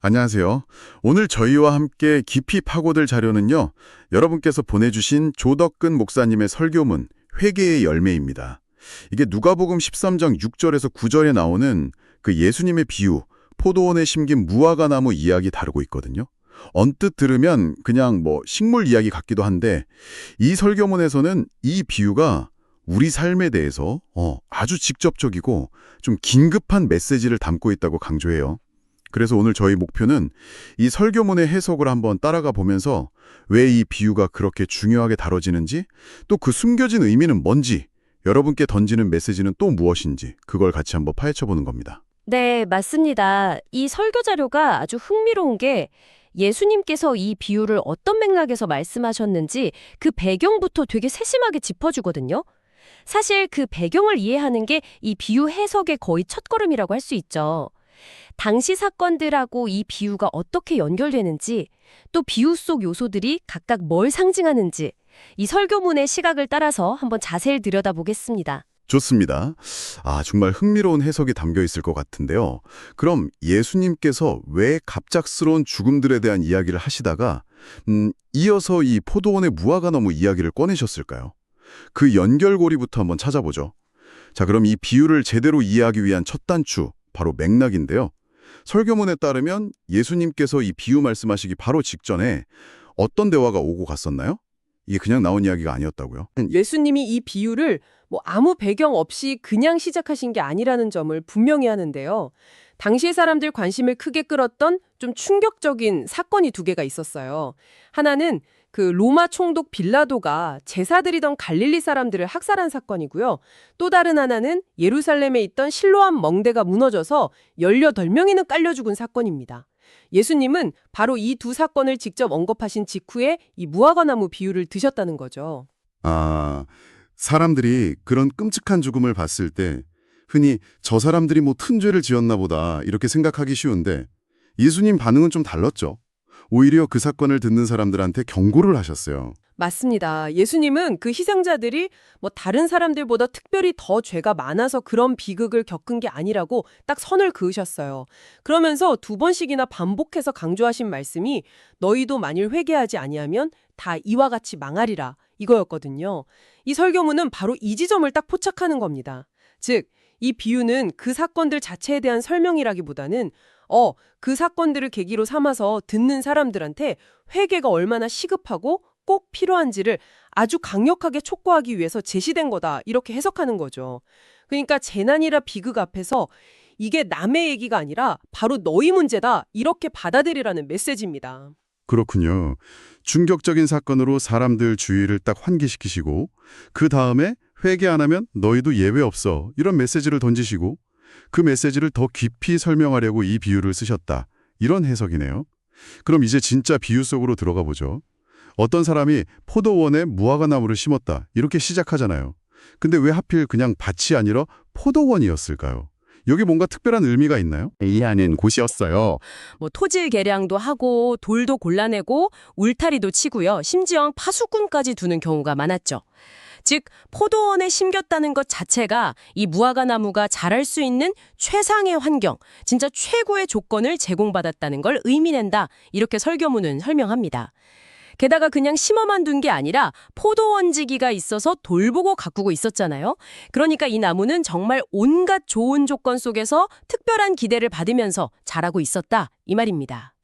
안녕하세요. 오늘 저희와 함께 깊이 파고들 자료는요, 여러분께서 보내주신 조덕근 목사님의 설교문, 회개의 열매입니다. 이게 누가복음 13장 6절에서 9절에 나오는 그 예수님의 비유, 포도원에 심긴 무화과나무 이야기 다루고 있거든요. 언뜻 들으면 그냥 식물 이야기 같기도 한데, 이 설교문에서는 이 비유가 우리 삶에 대해서 아주 직접적이고 좀 긴급한 메시지를 담고 있다고 강조해요. 그래서 오늘 저희 목표는 이 설교문의 해석을 한번 따라가 보면서 왜 이 비유가 그렇게 중요하게 다뤄지는지, 또 그 숨겨진 의미는 뭔지, 여러분께 던지는 메시지는 또 무엇인지 그걸 같이 한번 파헤쳐 보는 겁니다. 네, 맞습니다. 이 설교 자료가 아주 흥미로운 게 예수님께서 이 비유를 어떤 맥락에서 말씀하셨는지 그 배경부터 되게 세심하게 짚어주거든요. 사실 그 배경을 이해하는 게 이 비유 해석의 거의 첫걸음이라고 할 수 있죠. 당시 사건들하고 이 비유가 어떻게 연결되는지, 또 비유 속 요소들이 각각 뭘 상징하는지, 이 설교문의 시각을 따라서 한번 자세히 들여다보겠습니다. 좋습니다. 정말 흥미로운 해석이 담겨 있을 것 같은데요. 그럼 예수님께서 왜 갑작스러운 죽음들에 대한 이야기를 하시다가 이어서 이 포도원의 무화과나무 이야기를 꺼내셨을까요? 그 연결고리부터 한번 찾아보죠. 자, 그럼 이 비유를 제대로 이해하기 위한 첫 단추, 바로 맥락인데요. 설교문에 따르면 예수님께서 이 비유 말씀하시기 바로 직전에 어떤 대화가 오고 갔었나요? 이게 그냥 나온 이야기가 아니었다고요? 예수님이 이 비유를 아무 배경 없이 그냥 시작하신 게 아니라는 점을 분명히 하는데요. 당시의 사람들 관심을 크게 끌었던 좀 충격적인 사건이 두 개가 있었어요. 하나는 그 로마 총독 빌라도가 제사드리던 갈릴리 사람들을 학살한 사건이고요. 또 다른 하나는 예루살렘에 있던 실로암 멍대가 무너져서 18명이나 깔려 죽은 사건입니다. 예수님은 바로 이 두 사건을 직접 언급하신 직후에 이 무화과나무 비유를 드셨다는 거죠. 사람들이 그런 끔찍한 죽음을 봤을 때 흔히 저 사람들이 큰 죄를 지었나 보다 이렇게 생각하기 쉬운데 예수님 반응은 좀 달랐죠. 오히려 그 사건을 듣는 사람들한테 경고를 하셨어요. 맞습니다. 예수님은 그 희생자들이 다른 사람들보다 특별히 더 죄가 많아서 그런 비극을 겪은 게 아니라고 딱 선을 그으셨어요. 그러면서 두 번씩이나 반복해서 강조하신 말씀이 너희도 만일 회개하지 아니하면 다 이와 같이 망하리라 이거였거든요. 이 설교문은 바로 이 지점을 딱 포착하는 겁니다. 즉, 이 비유는 그 사건들 자체에 대한 설명이라기보다는 그 사건들을 계기로 삼아서 듣는 사람들한테 회개가 얼마나 시급하고 꼭 필요한지를 아주 강력하게 촉구하기 위해서 제시된 거다 이렇게 해석하는 거죠. 그러니까 재난이라 비극 앞에서 이게 남의 얘기가 아니라 바로 너희 문제다 이렇게 받아들이라는 메시지입니다. 그렇군요. 충격적인 사건으로 사람들 주의를 딱 환기시키시고 그 다음에 회개 안 하면 너희도 예외 없어 이런 메시지를 던지시고 그 메시지를 더 깊이 설명하려고 이 비유를 쓰셨다. 이런 해석이네요. 그럼 이제 진짜 비유 속으로 들어가 보죠. 어떤 사람이 포도원에 무화과나무를 심었다. 이렇게 시작하잖아요. 근데 왜 하필 그냥 밭이 아니라 포도원이었을까요? 여기 뭔가 특별한 의미가 있나요? 이해하는 곳이었어요. 토질 개량도 하고 돌도 골라내고 울타리도 치고요. 심지어 파수꾼까지 두는 경우가 많았죠. 즉 포도원에 심겼다는 것 자체가 이 무화과나무가 자랄 수 있는 최상의 환경, 진짜 최고의 조건을 제공받았다는 걸 의미낸다. 이렇게 설교문은 설명합니다. 게다가 그냥 심어만 둔 게 아니라 포도원지기가 있어서 돌보고 가꾸고 있었잖아요. 그러니까 이 나무는 정말 온갖 좋은 조건 속에서 특별한 기대를 받으면서 자라고 있었다. 이 말입니다.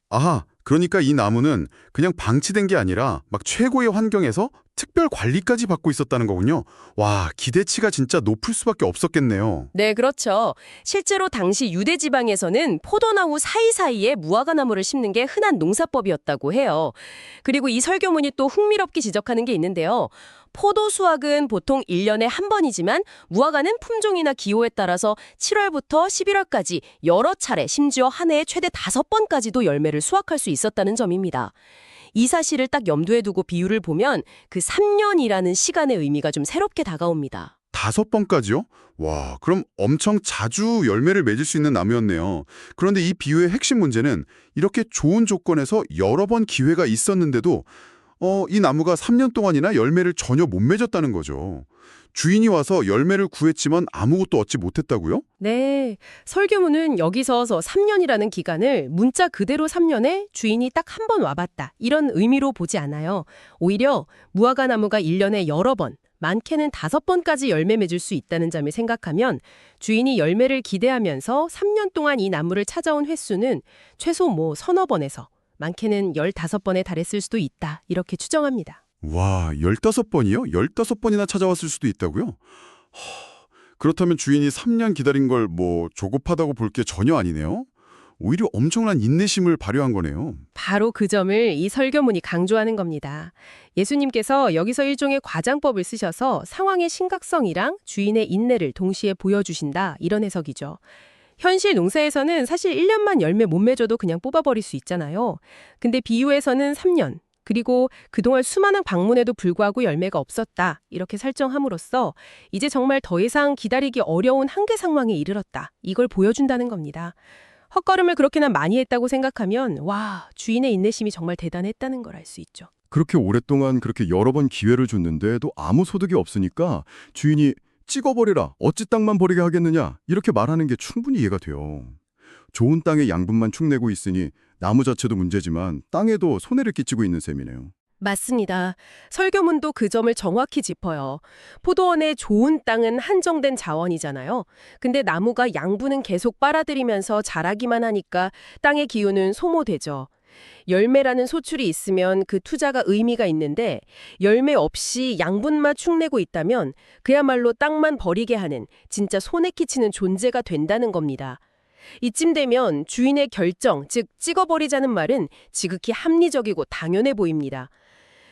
그러니까 이 나무는 그냥 방치된 게 아니라 막 최고의 환경에서 특별 관리까지 받고 있었다는 거군요. 와, 기대치가 진짜 높을 수밖에 없었겠네요. 네, 그렇죠. 실제로 당시 유대 지방에서는 포도나무 사이사이에 무화과나무를 심는 게 흔한 농사법이었다고 해요. 그리고 이 설교문이 또 흥미롭게 지적하는 게 있는데요. 포도 수확은 보통 1년에 한 번이지만 무화과는 품종이나 기호에 따라서 7월부터 11월까지 여러 차례, 심지어 한 해에 최대 5번까지도 열매를 수확할 수 있었다는 점입니다. 이 사실을 딱 염두에 두고 비유를 보면 그 3년이라는 시간의 의미가 좀 새롭게 다가옵니다. 5번까지요? 와, 그럼 엄청 자주 열매를 맺을 수 있는 나무였네요. 그런데 이 비유의 핵심 문제는 이렇게 좋은 조건에서 여러 번 기회가 있었는데도 이 나무가 3년 동안이나 열매를 전혀 못 맺었다는 거죠. 주인이 와서 열매를 구했지만 아무것도 얻지 못했다고요? 네, 설교문은 여기서 3년이라는 기간을 문자 그대로 3년에 주인이 딱 한 번 와봤다 이런 의미로 보지 않아요. 오히려 무화과 나무가 1년에 여러 번, 많게는 5번까지 열매 맺을 수 있다는 점을 생각하면 주인이 열매를 기대하면서 3년 동안 이 나무를 찾아온 횟수는 최소 서너 번에서 많게는 15번에 달했을 수도 있다 이렇게 추정합니다. 와, 15번이요? 15번이나 찾아왔을 수도 있다고요? 그렇다면 주인이 3년 기다린 걸 조급하다고 볼 게 전혀 아니네요. 오히려 엄청난 인내심을 발휘한 거네요. 바로 그 점을 이 설교문이 강조하는 겁니다. 예수님께서 여기서 일종의 과장법을 쓰셔서 상황의 심각성이랑 주인의 인내를 동시에 보여주신다 이런 해석이죠. 현실 농사에서는 사실 1년만 열매 못 맺어도 그냥 뽑아버릴 수 있잖아요. 근데 비유에서는 3년, 그리고 그동안 수많은 방문에도 불구하고 열매가 없었다 이렇게 설정함으로써 이제 정말 더 이상 기다리기 어려운 한계 상황에 이르렀다 이걸 보여준다는 겁니다. 헛걸음을 그렇게나 많이 했다고 생각하면 와, 주인의 인내심이 정말 대단했다는 걸 알 수 있죠. 그렇게 오랫동안 그렇게 여러 번 기회를 줬는데도 아무 소득이 없으니까 주인이 찍어버리라, 어찌 땅만 버리게 하겠느냐 이렇게 말하는 게 충분히 이해가 돼요. 좋은 땅의 양분만 축내고 있으니 나무 자체도 문제지만 땅에도 손해를 끼치고 있는 셈이네요. 맞습니다. 설교문도 그 점을 정확히 짚어요. 포도원의 좋은 땅은 한정된 자원이잖아요. 근데 나무가 양분은 계속 빨아들이면서 자라기만 하니까 땅의 기운은 소모되죠. 열매라는 소출이 있으면 그 투자가 의미가 있는데 열매 없이 양분만 축내고 있다면 그야말로 땅만 버리게 하는 진짜 손에 끼치는 존재가 된다는 겁니다. 이쯤 되면 주인의 결정, 즉 찍어버리자는 말은 지극히 합리적이고 당연해 보입니다.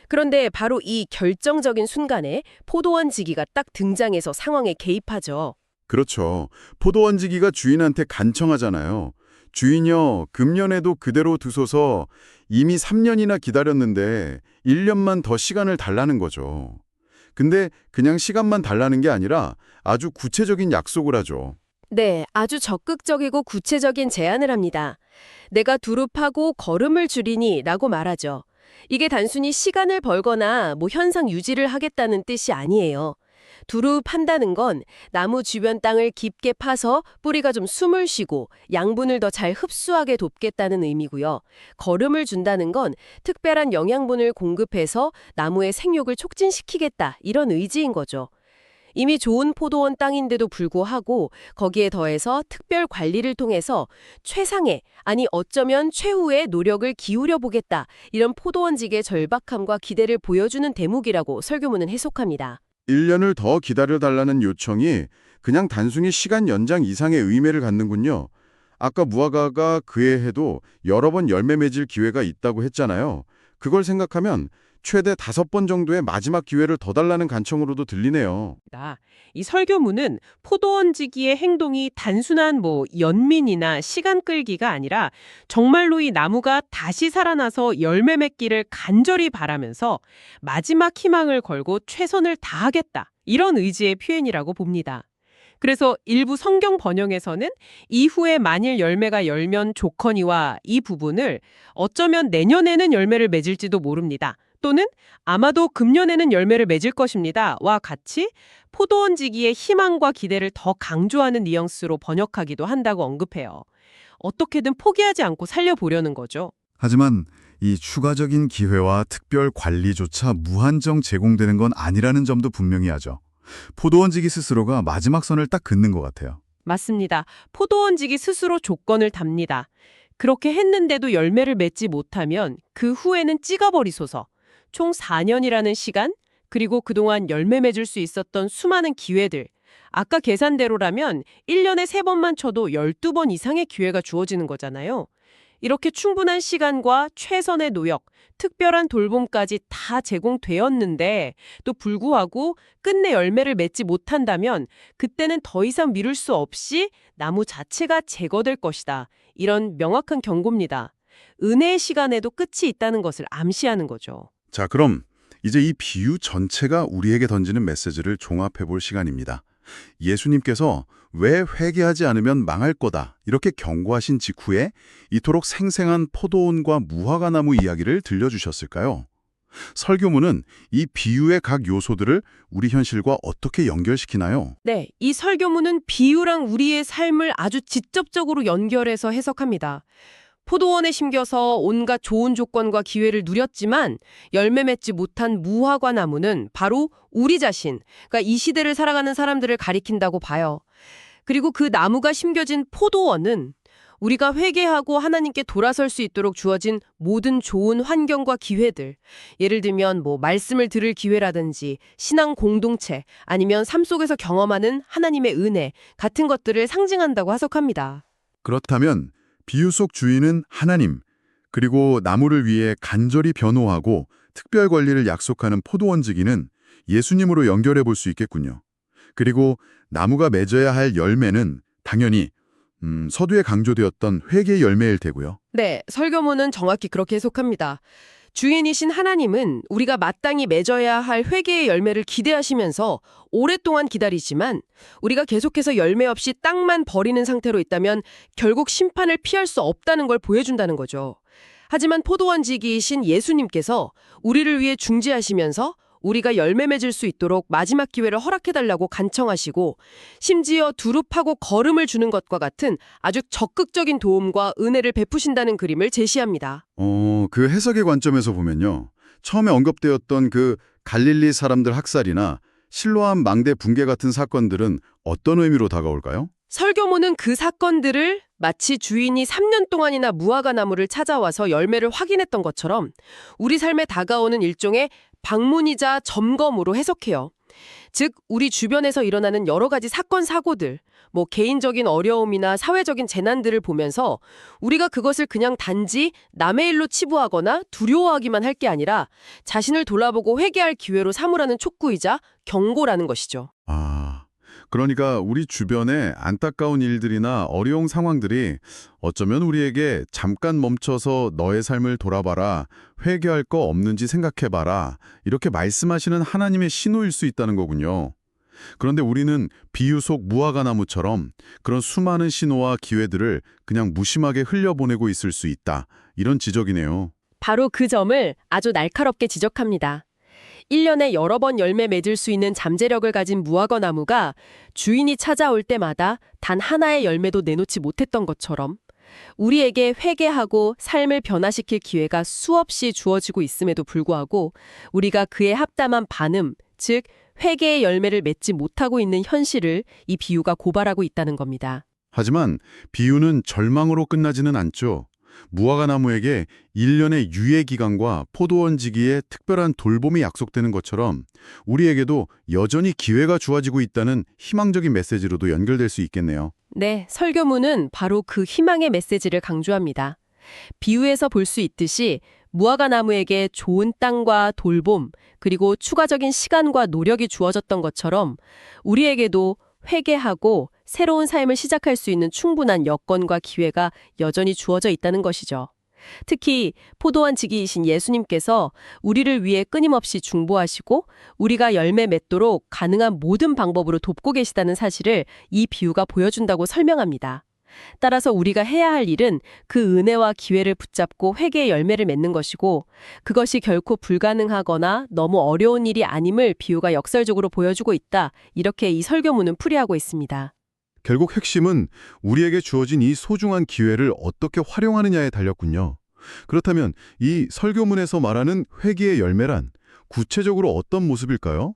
그런데 바로 이 결정적인 순간에 포도원지기가 딱 등장해서 상황에 개입하죠. 그렇죠. 포도원지기가 주인한테 간청하잖아요. 주인여, 금년에도 그대로 두소서. 이미 3년이나 기다렸는데 1년만 더 시간을 달라는 거죠. 근데 그냥 시간만 달라는 게 아니라 아주 구체적인 약속을 하죠. 네, 아주 적극적이고 구체적인 제안을 합니다. 내가 두릅하고 거름을 줄이니 라고 말하죠. 이게 단순히 시간을 벌거나 현상 유지를 하겠다는 뜻이 아니에요. 두릅한다는 건 나무 주변 땅을 깊게 파서 뿌리가 좀 숨을 쉬고 양분을 더 잘 흡수하게 돕겠다는 의미고요. 거름을 준다는 건 특별한 영양분을 공급해서 나무의 생육을 촉진시키겠다 이런 의지인 거죠. 이미 좋은 포도원 땅인데도 불구하고 거기에 더해서 특별 관리를 통해서 최상의, 아니 어쩌면 최후의 노력을 기울여 보겠다. 이런 포도원직의 절박함과 기대를 보여주는 대목이라고 설교문은 해석합니다. 1년을 더 기다려달라는 요청이 그냥 단순히 시간 연장 이상의 의미를 갖는군요. 아까 무화과가 그해 해도 여러 번 열매 맺을 기회가 있다고 했잖아요. 그걸 생각하면 최대 5번 정도의 마지막 기회를 더 달라는 간청으로도 들리네요. 이 설교문은 포도원지기의 행동이 단순한 연민이나 시간 끌기가 아니라 정말로 이 나무가 다시 살아나서 열매 맺기를 간절히 바라면서 마지막 희망을 걸고 최선을 다하겠다. 이런 의지의 표현이라고 봅니다. 그래서 일부 성경 번역에서는 이후에 만일 열매가 열면 좋거니와 이 부분을 어쩌면 내년에는 열매를 맺을지도 모릅니다. 또는 아마도 금년에는 열매를 맺을 것입니다. 와 같이 포도원지기의 희망과 기대를 더 강조하는 뉘앙스로 번역하기도 한다고 언급해요. 어떻게든 포기하지 않고 살려보려는 거죠. 하지만 이 추가적인 기회와 특별 관리조차 무한정 제공되는 건 아니라는 점도 분명히 하죠. 포도원지기 스스로가 마지막 선을 딱 긋는 것 같아요. 맞습니다. 포도원지기 스스로 조건을 답니다. 그렇게 했는데도 열매를 맺지 못하면 그 후에는 찍어버리소서. 총 4년이라는 시간, 그리고 그동안 열매 맺을 수 있었던 수많은 기회들. 아까 계산대로라면 1년에 3번만 쳐도 12번 이상의 기회가 주어지는 거잖아요. 이렇게 충분한 시간과 최선의 노력, 특별한 돌봄까지 다 제공되었는데 또 불구하고 끝내 열매를 맺지 못한다면 그때는 더 이상 미룰 수 없이 나무 자체가 제거될 것이다. 이런 명확한 경고입니다. 은혜의 시간에도 끝이 있다는 것을 암시하는 거죠. 자, 그럼 이제 이 비유 전체가 우리에게 던지는 메시지를 종합해 볼 시간입니다. 예수님께서 왜 회개하지 않으면 망할 거다 이렇게 경고하신 직후에 이토록 생생한 포도원과 무화과나무 이야기를 들려주셨을까요? 설교문은 이 비유의 각 요소들을 우리 현실과 어떻게 연결시키나요? 네, 이 설교문은 비유랑 우리의 삶을 아주 직접적으로 연결해서 해석합니다. 포도원에 심겨서 온갖 좋은 조건과 기회를 누렸지만 열매 맺지 못한 무화과 나무는 바로 우리 자신, 그러니까 이 시대를 살아가는 사람들을 가리킨다고 봐요. 그리고 그 나무가 심겨진 포도원은 우리가 회개하고 하나님께 돌아설 수 있도록 주어진 모든 좋은 환경과 기회들, 예를 들면 말씀을 들을 기회라든지 신앙 공동체, 아니면 삶 속에서 경험하는 하나님의 은혜 같은 것들을 상징한다고 해석합니다. 그렇다면 비유 속 주인은 하나님, 그리고 나무를 위해 간절히 변호하고 특별 권리를 약속하는 포도원지기는 예수님으로 연결해 볼 수 있겠군요. 그리고 나무가 맺어야 할 열매는 당연히 서두에 강조되었던 회개의 열매일 테고요. 네, 설교문은 정확히 그렇게 해석합니다. 주인이신 하나님은 우리가 마땅히 맺어야 할 회개의 열매를 기대하시면서 오랫동안 기다리지만 우리가 계속해서 열매 없이 땅만 버리는 상태로 있다면 결국 심판을 피할 수 없다는 걸 보여준다는 거죠. 하지만 포도원지기이신 예수님께서 우리를 위해 중재하시면서 우리가 열매 맺을 수 있도록 마지막 기회를 허락해달라고 간청하시고 심지어 두릅하고 걸음을 주는 것과 같은 아주 적극적인 도움과 은혜를 베푸신다는 그림을 제시합니다. 그 해석의 관점에서 보면요. 처음에 언급되었던 그 갈릴리 사람들 학살이나 실로암 망대 붕괴 같은 사건들은 어떤 의미로 다가올까요? 설교문은 그 사건들을 마치 주인이 3년 동안이나 무화과 나무를 찾아와서 열매를 확인했던 것처럼 우리 삶에 다가오는 일종의 방문이자 점검으로 해석해요. 즉, 우리 주변에서 일어나는 여러 가지 사건, 사고들, 개인적인 어려움이나 사회적인 재난들을 보면서 우리가 그것을 그냥 단지 남의 일로 치부하거나 두려워하기만 할 게 아니라 자신을 돌아보고 회개할 기회로 삼으라는 촉구이자 경고라는 것이죠. 그러니까 우리 주변의 안타까운 일들이나 어려운 상황들이 어쩌면 우리에게 잠깐 멈춰서 너의 삶을 돌아봐라, 회개할 거 없는지 생각해봐라, 이렇게 말씀하시는 하나님의 신호일 수 있다는 거군요. 그런데 우리는 비유 속 무화과 나무처럼 그런 수많은 신호와 기회들을 그냥 무심하게 흘려보내고 있을 수 있다, 이런 지적이네요. 바로 그 점을 아주 날카롭게 지적합니다. 1년에 여러 번 열매 맺을 수 있는 잠재력을 가진 무화과 나무가 주인이 찾아올 때마다 단 하나의 열매도 내놓지 못했던 것처럼 우리에게 회개하고 삶을 변화시킬 기회가 수없이 주어지고 있음에도 불구하고 우리가 그에 합당한 반음, 즉 회개의 열매를 맺지 못하고 있는 현실을 이 비유가 고발하고 있다는 겁니다. 하지만 비유는 절망으로 끝나지는 않죠. 무화과 나무에게 1년의 유예 기간과 포도원지기의 특별한 돌봄이 약속되는 것처럼 우리에게도 여전히 기회가 주어지고 있다는 희망적인 메시지로도 연결될 수 있겠네요. 네, 설교문은 바로 그 희망의 메시지를 강조합니다. 비유에서 볼 수 있듯이 무화과 나무에게 좋은 땅과 돌봄, 그리고 추가적인 시간과 노력이 주어졌던 것처럼 우리에게도 회개하고 새로운 삶을 시작할 수 있는 충분한 여건과 기회가 여전히 주어져 있다는 것이죠. 특히 포도원 지기이신 예수님께서 우리를 위해 끊임없이 중보하시고 우리가 열매 맺도록 가능한 모든 방법으로 돕고 계시다는 사실을 이 비유가 보여준다고 설명합니다. 따라서 우리가 해야 할 일은 그 은혜와 기회를 붙잡고 회개의 열매를 맺는 것이고 그것이 결코 불가능하거나 너무 어려운 일이 아님을 비유가 역설적으로 보여주고 있다. 이렇게 이 설교문은 풀이하고 있습니다. 결국 핵심은 우리에게 주어진 이 소중한 기회를 어떻게 활용하느냐에 달렸군요. 그렇다면 이 설교문에서 말하는 회개의 열매란 구체적으로 어떤 모습일까요?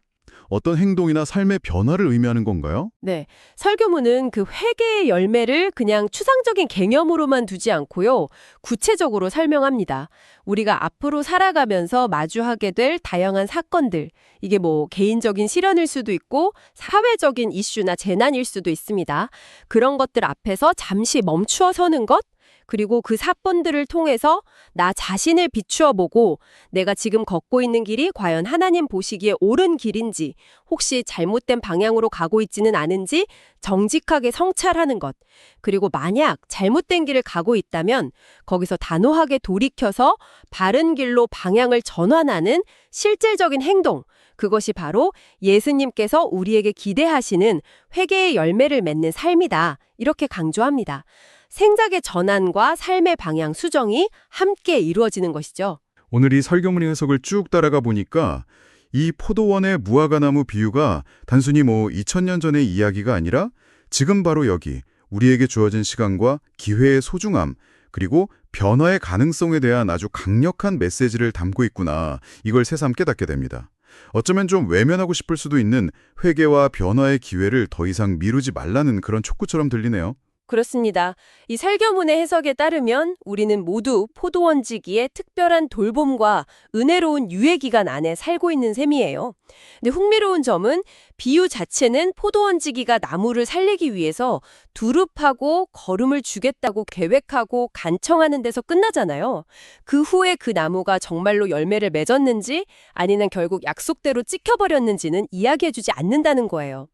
어떤 행동이나 삶의 변화를 의미하는 건가요? 네, 설교문은 그 회개의 열매를 그냥 추상적인 개념으로만 두지 않고요. 구체적으로 설명합니다. 우리가 앞으로 살아가면서 마주하게 될 다양한 사건들, 이게 개인적인 시련일 수도 있고 사회적인 이슈나 재난일 수도 있습니다. 그런 것들 앞에서 잠시 멈추어 서는 것, 그리고 그 사건들을 통해서 나 자신을 비추어 보고 내가 지금 걷고 있는 길이 과연 하나님 보시기에 옳은 길인지, 혹시 잘못된 방향으로 가고 있지는 않은지 정직하게 성찰하는 것, 그리고 만약 잘못된 길을 가고 있다면 거기서 단호하게 돌이켜서 바른 길로 방향을 전환하는 실질적인 행동, 그것이 바로 예수님께서 우리에게 기대하시는 회개의 열매를 맺는 삶이다. 이렇게 강조합니다. 생각의 전환과 삶의 방향 수정이 함께 이루어지는 것이죠. 오늘 이 설교문의 해석을 쭉 따라가 보니까 이 포도원의 무화과나무 비유가 단순히 2000년 전의 이야기가 아니라 지금 바로 여기 우리에게 주어진 시간과 기회의 소중함, 그리고 변화의 가능성에 대한 아주 강력한 메시지를 담고 있구나. 이걸 새삼 깨닫게 됩니다. 어쩌면 좀 외면하고 싶을 수도 있는 회개와 변화의 기회를 더 이상 미루지 말라는 그런 촉구처럼 들리네요. 그렇습니다. 이 설교문의 해석에 따르면 우리는 모두 포도원지기의 특별한 돌봄과 은혜로운 유예 기간 안에 살고 있는 셈이에요. 근데 흥미로운 점은 비유 자체는 포도원지기가 나무를 살리기 위해서 두릅하고 거름을 주겠다고 계획하고 간청하는 데서 끝나잖아요. 그 후에 그 나무가 정말로 열매를 맺었는지 아니면 결국 약속대로 찍혀버렸는지는 이야기해주지 않는다는 거예요.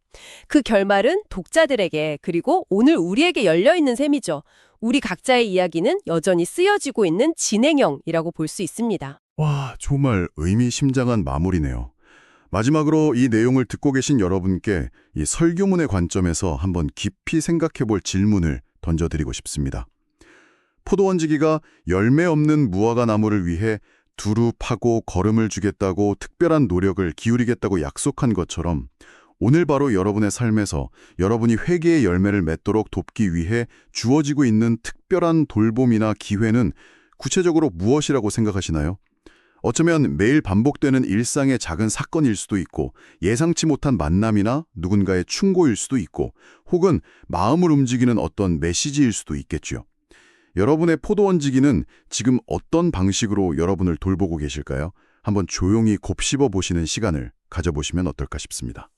그 결말은 독자들에게 그리고 오늘 우리에게 열려있는 셈이죠. 우리 각자의 이야기는 여전히 쓰여지고 있는 진행형이라고 볼 수 있습니다. 와, 정말 의미심장한 마무리네요. 마지막으로 이 내용을 듣고 계신 여러분께 이 설교문의 관점에서 한번 깊이 생각해 볼 질문을 던져드리고 싶습니다. 포도원지기가 열매 없는 무화과 나무를 위해 두릅하고 거름을 주겠다고 특별한 노력을 기울이겠다고 약속한 것처럼 오늘 바로 여러분의 삶에서 여러분이 회개의 열매를 맺도록 돕기 위해 주어지고 있는 특별한 돌봄이나 기회는 구체적으로 무엇이라고 생각하시나요? 어쩌면 매일 반복되는 일상의 작은 사건일 수도 있고 예상치 못한 만남이나 누군가의 충고일 수도 있고 혹은 마음을 움직이는 어떤 메시지일 수도 있겠죠. 여러분의 포도원지기는 지금 어떤 방식으로 여러분을 돌보고 계실까요? 한번 조용히 곱씹어 보시는 시간을 가져보시면 어떨까 싶습니다.